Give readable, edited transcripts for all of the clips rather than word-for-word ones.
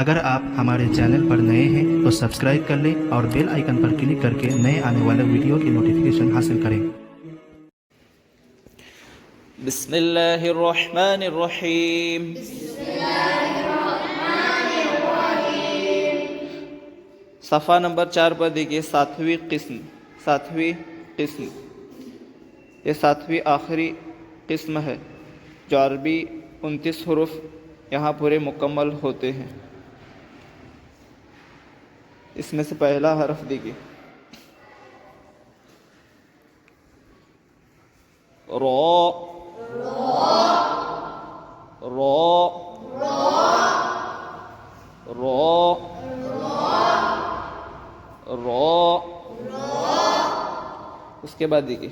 اگر آپ ہمارے چینل پر نئے ہیں تو سبسکرائب کر لیں اور بیل آئیکن پر کلک کر کے نئے آنے والے ویڈیو کی نوٹیفیکیشن حاصل کریں۔ بسم اللہ الرحمن الرحیم۔ صفحہ نمبر 4 پر دیکھیے ساتویں قسم یہ ساتویں آخری قسم ہے جو عربی 29 حروف یہاں پورے مکمل ہوتے ہیں۔ اس میں سے پہلا حرف دیکھیے رو، رو، رو، رو۔ اس کے بعد دیکھیے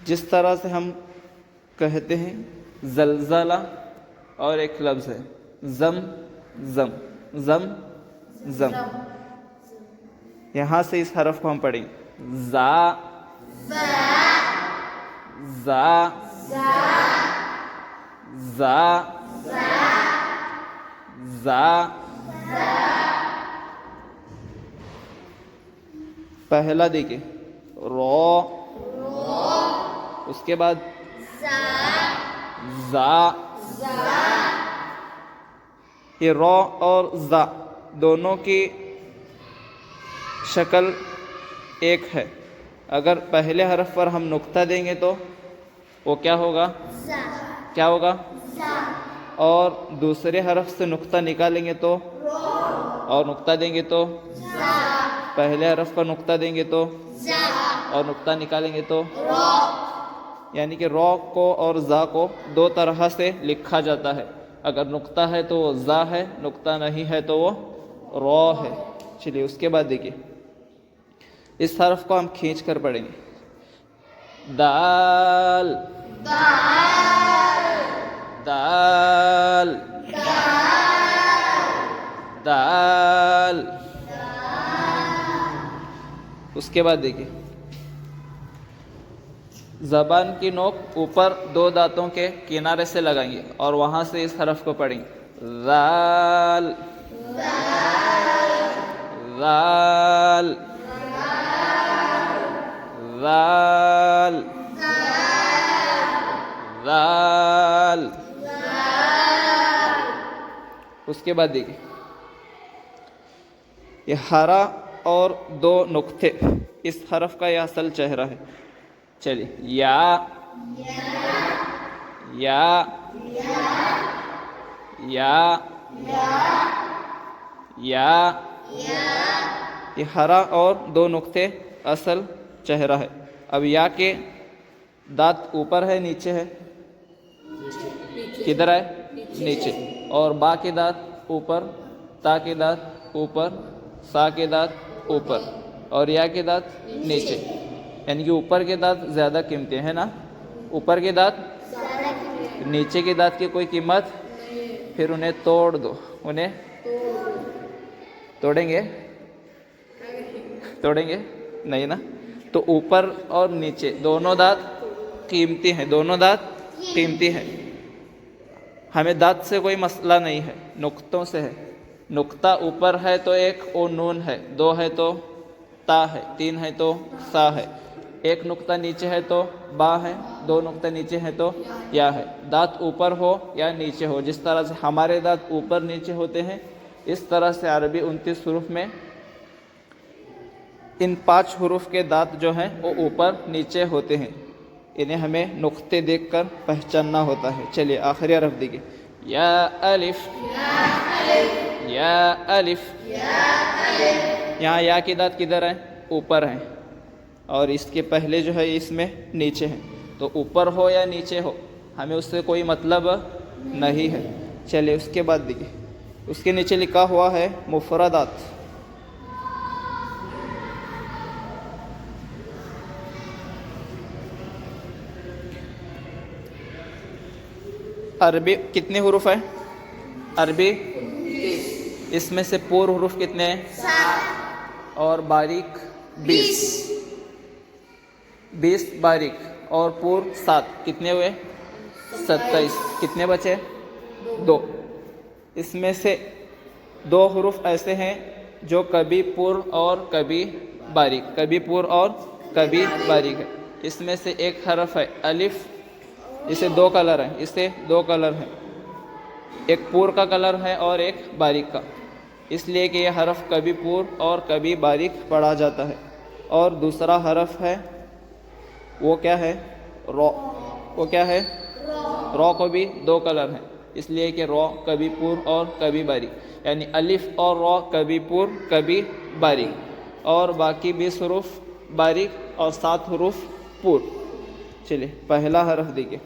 جس طرح سے ہم کہتے ہیں زلزلہ، اور ایک لفظ ہے زم زم زم زم، یہاں سے اس حرف کو ہم پڑھیں زا، زا، زا، زا۔ پہلا دیکھیں رو، اس کے بعد زا۔ یہ رو اور زا دونوں کی شکل ایک ہے۔ اگر پہلے حرف پر ہم نقطہ دیں گے تو وہ کیا ہوگا؟ کیا ہوگا؟ اور دوسرے حرف سے نقطہ نکالیں گے تو اور نقطہ دیں گے تو پہلے حرف پر نقطہ دیں گے تو اور نقطہ نکالیں گے تو یعنی کہ رو کو اور زا کو دو طرح سے لکھا جاتا ہے۔ اگر نقطہ ہے تو وہ زا ہے، نقطہ نہیں ہے تو وہ رو ہے۔ چلیے اس کے بعد دیکھیے اس حرف کو ہم کھینچ کر پڑھیں گے دال، دال، دال۔ اس کے بعد دیکھیے زبان کی نوک اوپر دو دانتوں کے کنارے سے لگائیں گے اور وہاں سے اس حرف کو پڑھیں گے ذال، ذال، ذال، ذال۔ اس کے بعد دیکھیے یہ ہرا اور دو نقطے اس حرف کا یہ اصل چہرہ ہے۔ چلیے یا، یا، یا، یا۔ یہ ہرا اور دو نقطے اصل چہرہ ہے۔ اب یا کے دانت اوپر ہے نیچے ہے؟ کدھر ہے؟ نیچے۔ اور با کے دانت اوپر، تا کے دانت اوپر، سا کے دانت اوپر، اور یا کے دانت نیچے، یعنی کہ اوپر کے دانت زیادہ قیمتی ہیں نا؟ اوپر کے دانت، نیچے کے دانت کی کوئی قیمت؟ پھر انہیں توڑ دو۔ انہیں توڑیں گے؟ توڑیں گے نہیں نا؟ تو اوپر اور نیچے دونوں دانت قیمتی ہیں، دونوں دانت قیمتی ہیں۔ ہمیں دانت سے کوئی مسئلہ نہیں ہے، نقطوں سے ہے۔ نقطہ اوپر ہے تو ایک او نون ہے، دو ہے تو تا ہے، تین ہے تو سا ہے، ایک نقطہ نیچے ہے تو با ہے، دو نقطہ نیچے ہے تو یا ہے۔ دانت اوپر ہو یا نیچے ہو، جس طرح سے ہمارے دانت اوپر نیچے ہوتے ہیں اس طرح سے عربی 29 حروف میں ان 5 حروف کے دانت جو ہیں وہ اوپر نیچے ہوتے ہیں۔ انہیں ہمیں نقطے دیکھ کر پہچاننا ہوتا ہے۔ چلیے آخری حرف دیکھیے یا الف، یا الف۔ یہاں یا کی دانت کدھر ہیں؟ اوپر ہیں، اور اس کے پہلے جو ہے اس میں نیچے ہیں۔ تو اوپر ہو یا نیچے ہو ہمیں اس سے کوئی مطلب نہیں ہے۔ چلیے اس کے بعد دیکھیے اس کے نیچے لکھا ہوا ہے مفردات۔ عربی کتنے حروف ہیں؟ عربی اس میں سے پور حروف کتنے ہیں؟ 7 اور باریک 20۔ 20 باریک اور پور 7 کتنے ہوئے؟ 27۔ کتنے بچے؟ 2۔ اس میں سے دو حروف ایسے ہیں جو کبھی پر اور کبھی باریک، کبھی پر اور کبھی باریک ہے. اس میں سے ایک حرف ہے الف، اسے دو کلر ہیں، اسے دو کلر ہیں، ایک پر کا کلر ہے اور ایک باریک کا، اس لیے کہ یہ حرف کبھی پر اور کبھی باریک پڑھا جاتا ہے. اور دوسرا حرف ہے وہ کیا ہے؟ رو. وہ کیا ہے؟ رو کو بھی دو کلر ہیں، اس لیے کہ رو کبھی پر اور کبھی باریک، یعنی الف اور رو کبھی پر کبھی باریک، اور باقی 20 حروف باریک اور 7 حروف پر. چلیے پہلا حرف دیکھیے.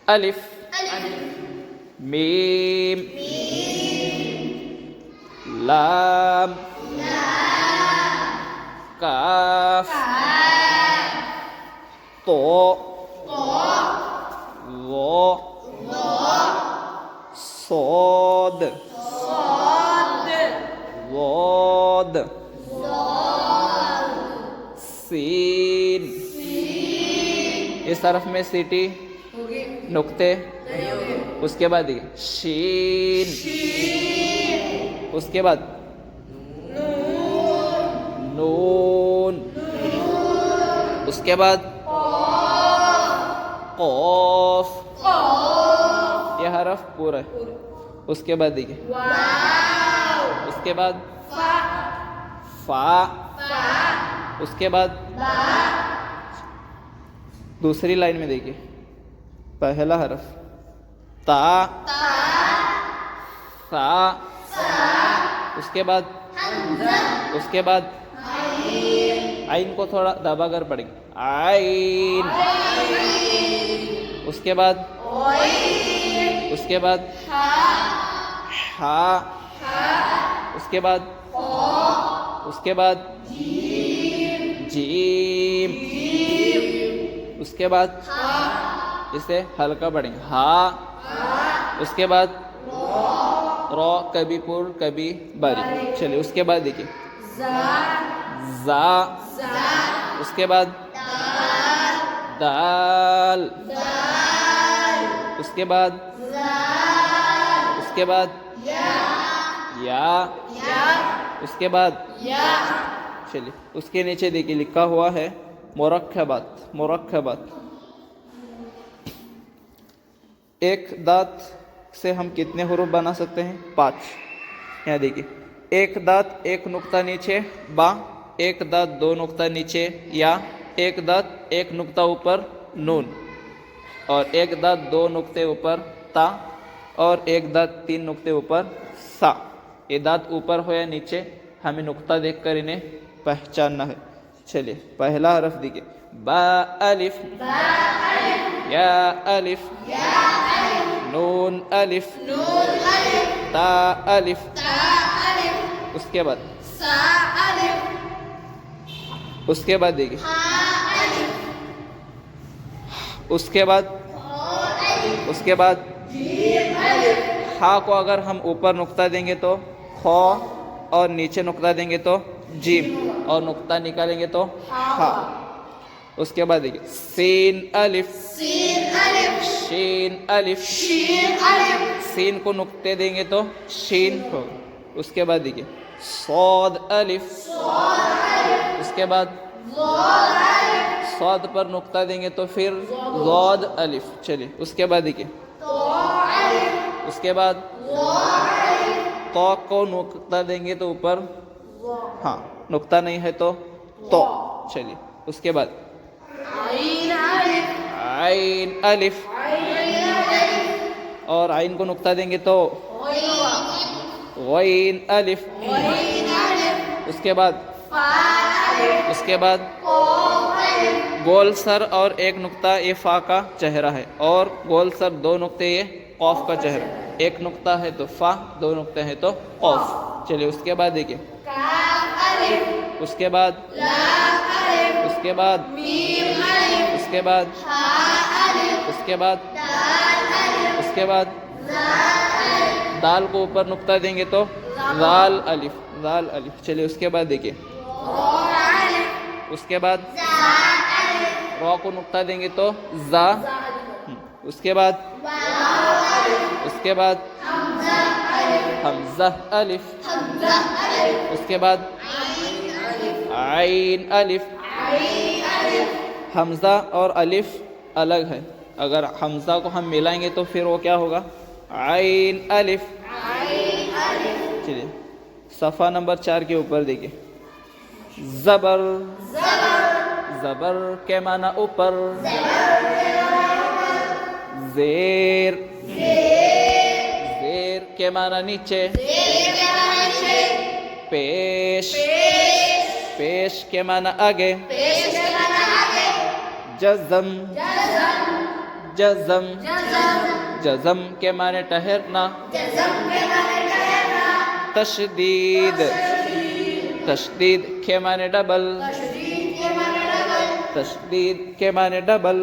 الف، میم، لام، کاف، تو، وہ، صاد، ضاد، سین. اس حرف میں سیٹی نقطے، اس کے بعد شین، اس کے بعد نون، اس کے بعد قاف. یہ حرف پورا ہے. اس کے بعد دیکھیے، اس کے بعد فا، اس کے بعد دوسری لائن میں دیکھیے، پہلا حرف تا، سا، اس کے بعد عین کو تھوڑا دبا کر پڑھیں گے، عین. اس کے بعد ہا، اس کے بعد جیم، اس کے بعد اسے ہلکا پڑھیں گے، ہا. اس کے بعد رو کبھی پر کبھی باریک. چلیے اس کے بعد دیکھیے، زا، اس کے بعد دال، اس کے بعد یا، اس کے بعد چلیے اس کے نیچے دیکھیے لکھا ہوا ہے مرکبات. ایک دانت سے ہم کتنے حروف بنا سکتے ہیں؟ 5. یہاں دیکھیے، ایک دانت ایک نقطہ نیچے با، ایک دانت 2 نقطہ نیچے یا، ایک دانت 1 نقطہ اوپر نون، اور ایک دانت 2 نقطے اوپر تا، اور ایک دانت 3 نقطے اوپر سا. یہ دانت اوپر ہو یا نیچے ہمیں نقطہ دیکھ کر انہیں پہچاننا ہے. چلیے پہلا حرف دیکھیے، با الف، یا الف، نون الف، تا الف، اس کے بعد دیکھیے، اس کے بعد ہا کو اگر ہم اوپر نقطہ دیں گے تو خو، اور نیچے نقطہ دیں گے تو جیم، اور نقطہ نکالیں گے تو ہا. اس کے بعد دیکھیے، سین الف، شین الف، سین کو نقطے دیں گے تو شین ہوگا. اس کے بعد دیکھیے، صاد الف، اس کے بعد صاد پر نقطہ دیں گے تو پھر ضاد الف. چلیے اس کے بعد دیکھیے، اس کے بعد تو کو نقطہ دیں گے تو اوپر، ہاں نقطہ نہیں ہے تو تو. چلیے اس کے بعد عین الف، اور عین کو نقطہ دیں گے تو غین الف. اس کے بعد گول سر اور 1 نقطہ یہ فا کا چہرہ ہے، اور گول سر 2 نقطے یہ قاف کا چہرہ. 1 نقطہ ہے تو فا، 2 نقطے ہے تو قاف. چلیے اس کے بعد دیکھیے، اس کے بعد دال کو اوپر نقطہ دیں گے تو ذال الف. چلیے اس کے بعد دیکھیے، اس کے بعد رو کو نقطہ دیں گے تو زا. اس کے بعد کے بعد حمزہ الف، اس کے بعد عین الف. حمزہ اور الف الگ ہے، اگر حمزہ کو ہم ملائیں گے تو پھر وہ کیا ہوگا؟ عین الف. چلیے صفحہ نمبر 4 کے اوپر دیکھیے. زبر، زبر کے معنی اوپر. زیر، زیر کے معنی نیچے. پیش، پیش کے معنی آگے. جزم، جزم، جزم کے معنی ٹھہرنا. تشدید، تشدید کے معنی ڈبل. تشدید کے معنی ڈبل.